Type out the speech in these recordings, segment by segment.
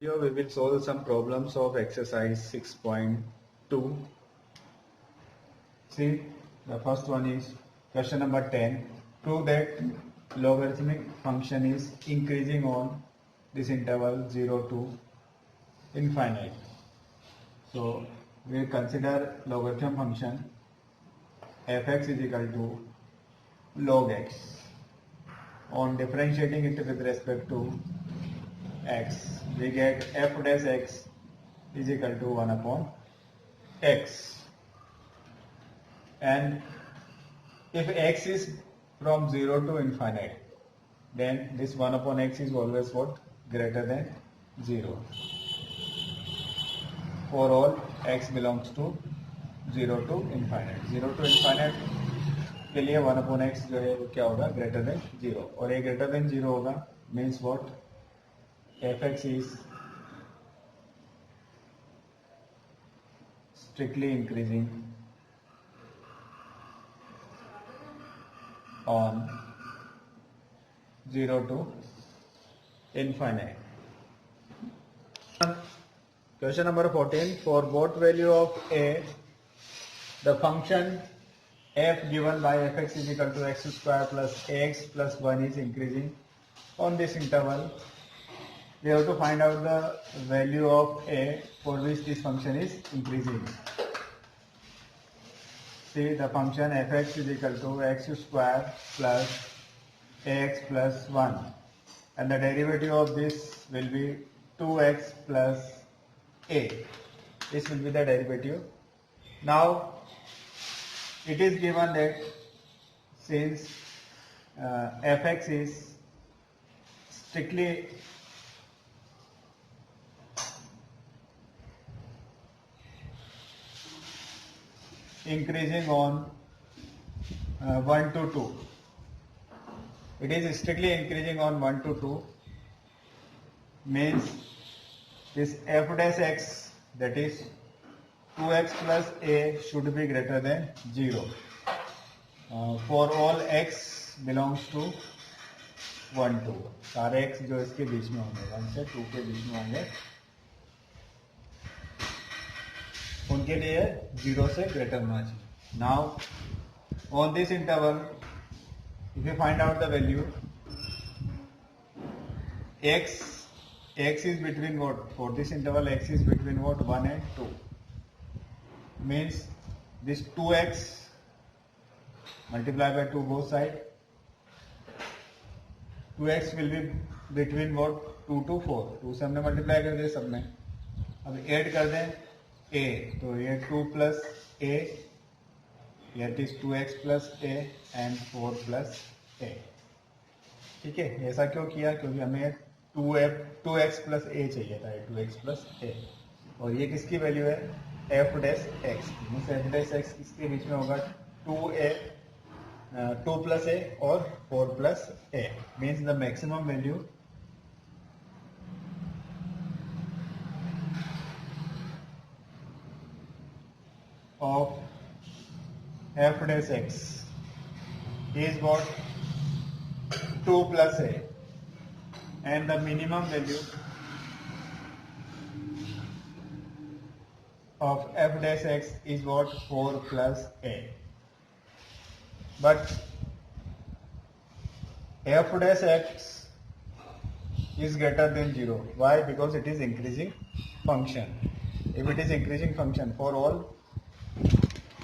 video we will solve some problems of exercise 6.2. See, the first one is question number 10. Prove that logarithmic function is increasing on this interval 0 to infinite. So we will consider logarithm function fx is equal to log x. On differentiating it with respect to x, we get f dash x is equal to 1 upon x. And if x is from 0 to infinite, then this 1 upon x is always what? Greater than 0. For all x belongs to 0 to infinite. 0 to infinite के लिए 1 upon x जो है वो क्या होगा? Greater than 0. और ये greater than 0 होगा means what? fx is strictly increasing on 0 to infinite. Question number 14. For both value of a, the function f given by fx is equal to x square plus ax plus 1 is increasing on this interval. We have to find out the value of a for which this function is increasing. See, the function fx is equal to x square plus ax plus 1, and the derivative of this will be 2x plus a. This will be the derivative. Now it is given that since fx is strictly increasing on 1 to 2. It is strictly increasing on 1 to 2 means this f dash x, that is 2x plus a, should be greater than 0 for all x belongs to 1 to. सारे x जो इसके बीच में होंगे 1 से 2 के बीच में होंगे उनके लिए 0 से ग्रेटर होना चाहिए. Now on this interval, if you find out the value, x is between what? For this interval x is between what? 1 and 2. Means this 2x multiplied by 2 both side. 2x will be between what? 2 to 4. 2 से हमने multiply कर दिया सब में. अब add कर दें a, तो ये 2 plus a, that is 2x plus a and 4 plus a. ठीक है, ऐसा क्यों किया? क्योंकि हमें 2x plus a चाहिए था, 2x plus a. और ये किसकी वैल्यू है? f dash x. f dash x किसके बीच में होगा? 2 plus a और 4 plus a. Means the maximum value of f dash x is what? 2 plus a, and the minimum value of f dash x is what? 4 plus a. But f dash x is greater than 0. Why? Because it is increasing function. If it is increasing function for all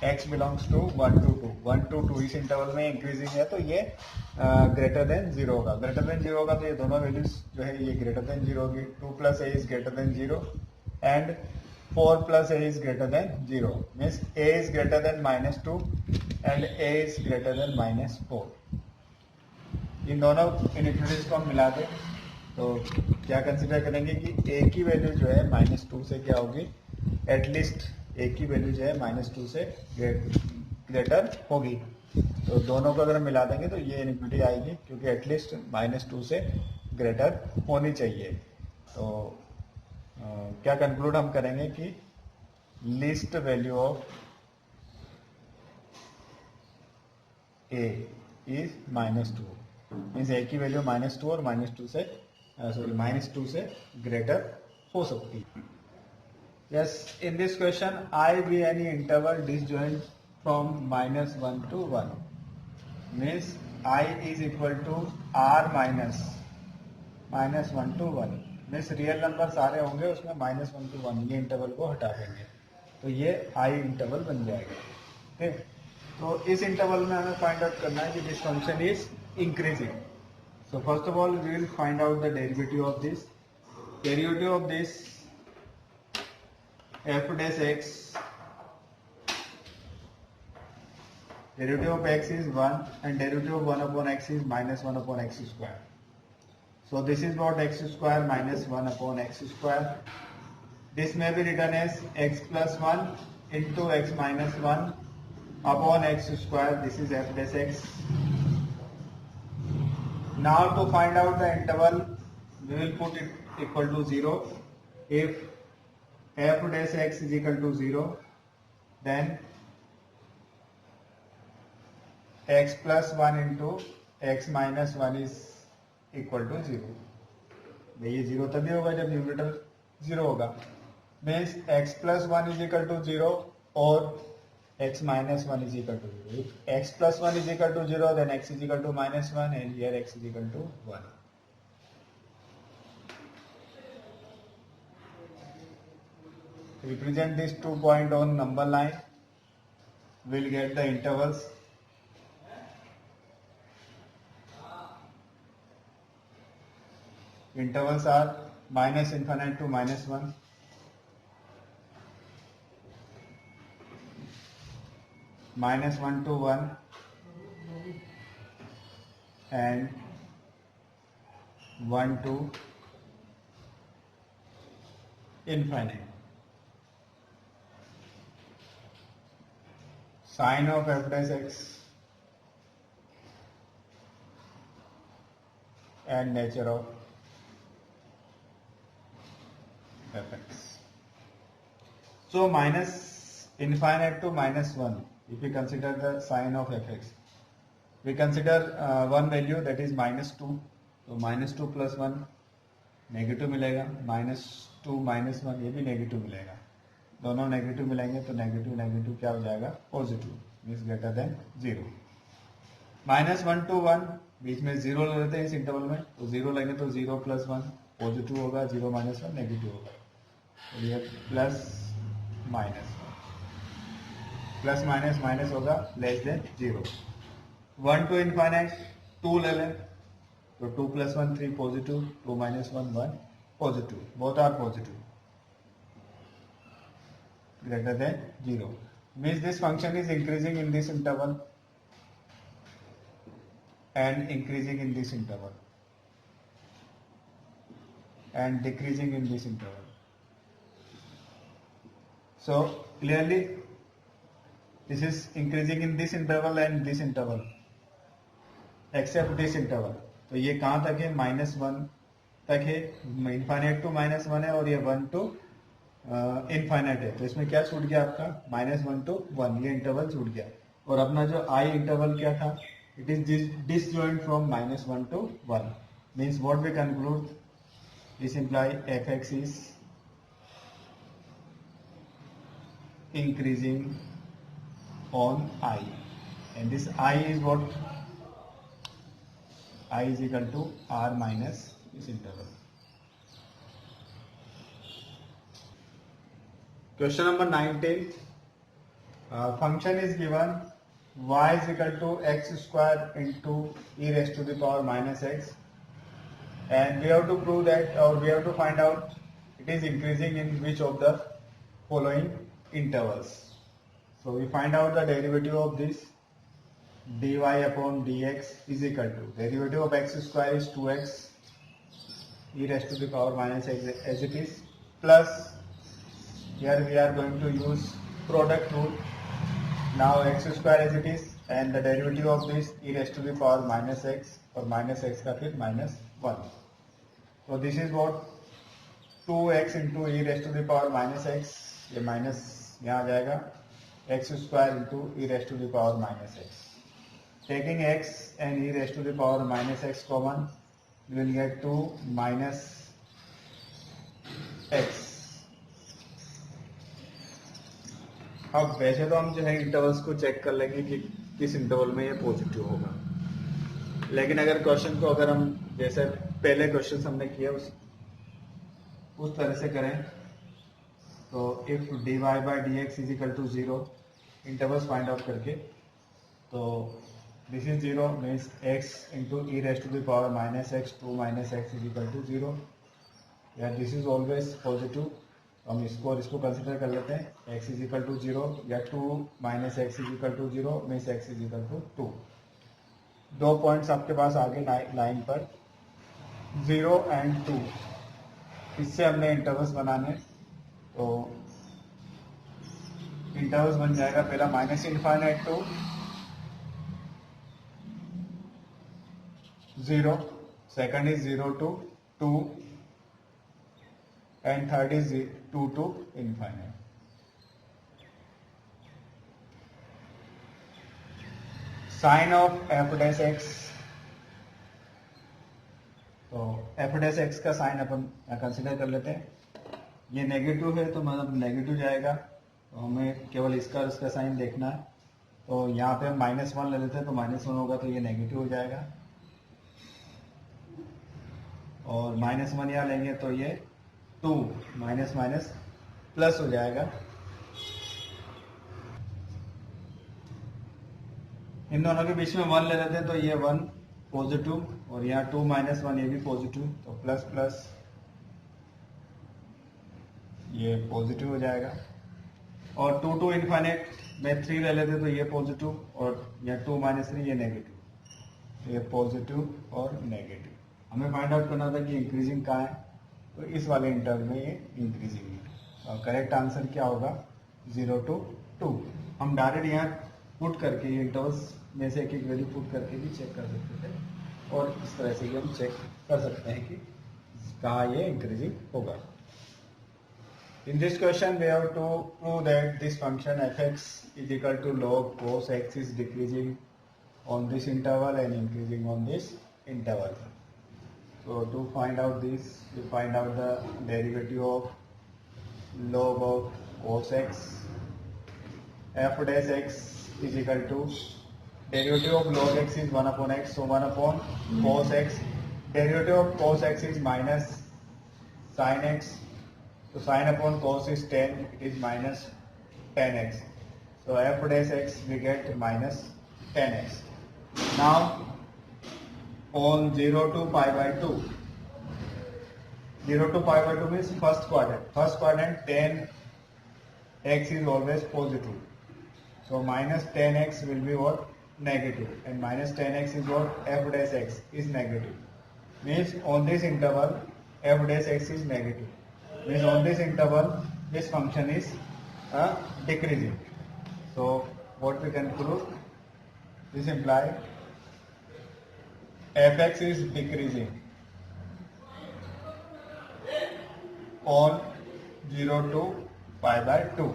x belongs to 1 to 2, 1 to 2 इस interval में increasing है तो ये greater than 0 होगा. Greater than 0 होगा तो ये दोनों वैल्यूज जो है ये ग्रेटर देन 0 होगी. 2 plus a is greater than 0 and 4 plus a is greater than 0. Means a is greater than -2 and a is greater than -4. इन दोनों इनइक्वालिटीज को हम मिला दें तो क्या कंसिडर करेंगे कि a की वैल्यू जो है -2 से क्या होगी? एटलीस्ट a की वैल्यू जो है -2 से ग्रेटर होगी. तो दोनों को अगर हम मिला देंगे तो ये इनइक्वालिटी आएगी क्योंकि एटलीस्ट -2 से ग्रेटर होनी चाहिए. तो क्या कंक्लूड हम करेंगे कि least value of a is -2. Means a की वैल्यू -2 और -2 से ग्रेटर हो सकती है. Yes, in this question, I be any interval disjoint from -1 to 1. Means I is equal to R minus -1 to 1. Means real number सारे होंगे उसमें -1 to 1 ये इंटरवल को हटा देंगे तो ये आई इंटरवल बन जाएगा. ठीक. तो इस इंटरवल में हमें फाइंड आउट करना है कि this function is increasing. So first of all we will find out the derivative of this. Derivative of this f dash x, derivative of x is 1 and derivative of 1 upon x is -1 upon x square. So this is what x square minus 1 upon x square. This may be written as x plus 1 into x minus 1 upon x square. This is f dash x. Now to find out the interval, we will put it equal to 0. If f dash x is equal to 0, then x plus 1 into x minus 1 is equal to 0. ये 0 तभी होगा जब numerator 0 होगा. Means x plus 1 is equal to 0 और x minus 1 is equal to 0. If x plus 1 is equal to 0, then x is equal to -1 and here x is equal to 1. Represent this 2 point on number line. We'll get the intervals. Intervals are -∞ to -1, -1 to 1, and 1 to infinite. Sign of f dash x and nature of fx. So minus infinite to -1, if we consider the sign of fx, we consider one value that is -2. तो -2 plus 1 negative मिलेगा, -2 -1 ये भी negative मिलेगा. दोनों negative मिलेंगे तो negative negative क्या हो जाएगा, positive. Means greater than 0. -1 to 1 बीच में 0 ले लेते हैं इस इंटरवल में, तो 0 लेंगे तो 0 plus 1 पॉजिटिव होगा, 0 minus 1 नेगेटिव होगा. तो ये plus minus plus minus minus होगा लेस देन 0. 1 to infinite 2 ले लें तो 2 plus 1 3 positive, 2 minus 1 1 positive. Both are positive. Greater than 0. Means this function is increasing in this interval and increasing in this interval and decreasing in this interval. So clearly this is increasing in this interval and this interval except this interval. तो ये कहाँ तक है, -1 तक है, infinite to -1 है और ये 1 to इनफाइनाइट है. तो इसमें क्या छूट गया आपका, -1 to 1 ये इंटरवल छूट गया. और अपना जो आई इंटरवल क्या था, it is disjoint from -1 to 1. Means what we conclude, this imply fx is increasing on i and this I is what, I is equal to r minus this interval. Question number 19. Function is given y is equal to x square into e raised to the power minus x, and we have to prove that, or we have to find out it is increasing in which of the following intervals. So we find out the derivative of this. dy upon dx is equal to derivative of x square is 2x e raised to the power minus x as it is, plus here we are going to use product rule. Now x square as it is and the derivative of this e raised to the power minus x और minus x का फिर -1. So this is what 2x into e raised to the power minus x, ये minus यहाँ आ जाएगा, x square into e raised to the power minus x. Taking x and e raised to the power minus x common, we will get 2 minus x। अब वैसे तो हम जो है intervals को चेक कर लेंगे कि किस इंटरवल में ये पॉजिटिव होगा, लेकिन अगर क्वेश्चन को अगर हम जैसे पहले क्वेश्चन हमने किया उस तरह से करें तो if dy by d x is equal to 0 intervals find out करके, तो this is 0 means x into e raise to the power minus x 2 minus x is equal to 0, या दिस इज ऑलवेज पॉजिटिव। हम इसको consider कर लेते हैं x is equal to 0 या 2 minus x is equal to 0 means x is equal to 2। दो points आपके पास आगे लाइन पर 0 एंड 2, इससे हमने इंटरवल्स बनाने, तो इंटरवल्स बन जाएगा पहला minus infinite to 0, second is 0 to 2 and third is 2 to infinite. Sine of f dash x, तो f dash x का साइन अपन कंसिडर कर लेते हैं। ये नेगेटिव है तो मतलब नेगेटिव जाएगा, तो हमें केवल इसका और इसका साइन देखना है। तो यहाँ पे हम -1 ले लेते हैं, तो -1 होगा तो ये नेगेटिव हो जाएगा, और -1 यहाँ लेंगे तो ये 2 माइनस माइनस प्लस हो जाएगा। इन दोनों के बीच में 1 ले लेते हैं तो ये 1 पॉजिटिव, और यहाँ 2 माइनस 1 ये भी पॉजिटिव, तो प्लस प्लस ये पॉजिटिव हो जाएगा। और 2 टू इनफाइनाइट में 3 ले लेते हैं तो ये पॉजिटिव, और यहाँ 2 माइनस 3 ये नेगेटिव, ये पॉजिटिव और नेगेटिव। हमें फाइंड आउट करना था कि इंक्रीजिंग कहाँ है, तो इस वाले इंटरवल में ये इंक्रीजिंग है। और करेक्ट आंसर क्या होगा 0 to 2। हम डायरेक्ट यहाँ पुट करके ये इंटरवल्स में से एक एक वैल्यू पुट करके भी चेक कर सकते थे, और इस तरह से भी हम चेक कर सकते हैं कि कहाँ ये इंक्रीजिंग होगा। In this question we have to prove that this function fx is equal to log cos x is decreasing on this interval and increasing on this interval. So to find out this, you find out the derivative of log of cos x. F dash x is equal to derivative of log x is 1 upon x, so 1 upon cos x. Derivative of cos x is minus sin x, so sin upon cos is 10, it is minus 10x. So f dash x we get minus 10x. Now on 0 to pi by 2. 0 to pi by 2 means first quadrant. First quadrant 10x is always positive. So minus 10x will be what? Negative. And minus 10x is what? F dash x is negative. Means on this interval f dash x is negative. Means on this interval this function is decreasing. So what we can prove? This implies fx is decreasing on 0 to pi by 2.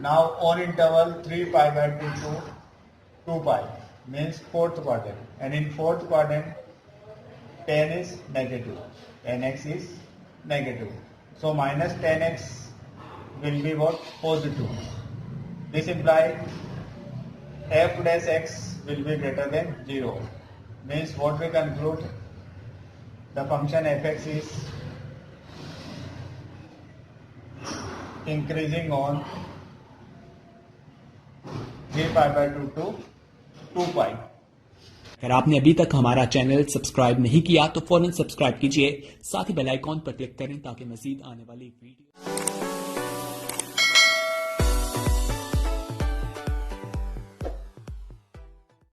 Now on interval 3 pi by 2 to 2 pi means fourth quadrant, and in fourth quadrant 10 is negative, 10x is negative. So minus 10x will be what? Positive. This implies f dash x will be greater than 0. Means what we conclude, the function fx is increasing on 3 pi by 2 to 2 pi. अगर आपने अभी तक हमारा channel subscribe नहीं किया तो फौरन subscribe कीजिए, साथ ही बेल आइकॉन पर क्लिक करें ताकि मजीद आने वाली वीडियो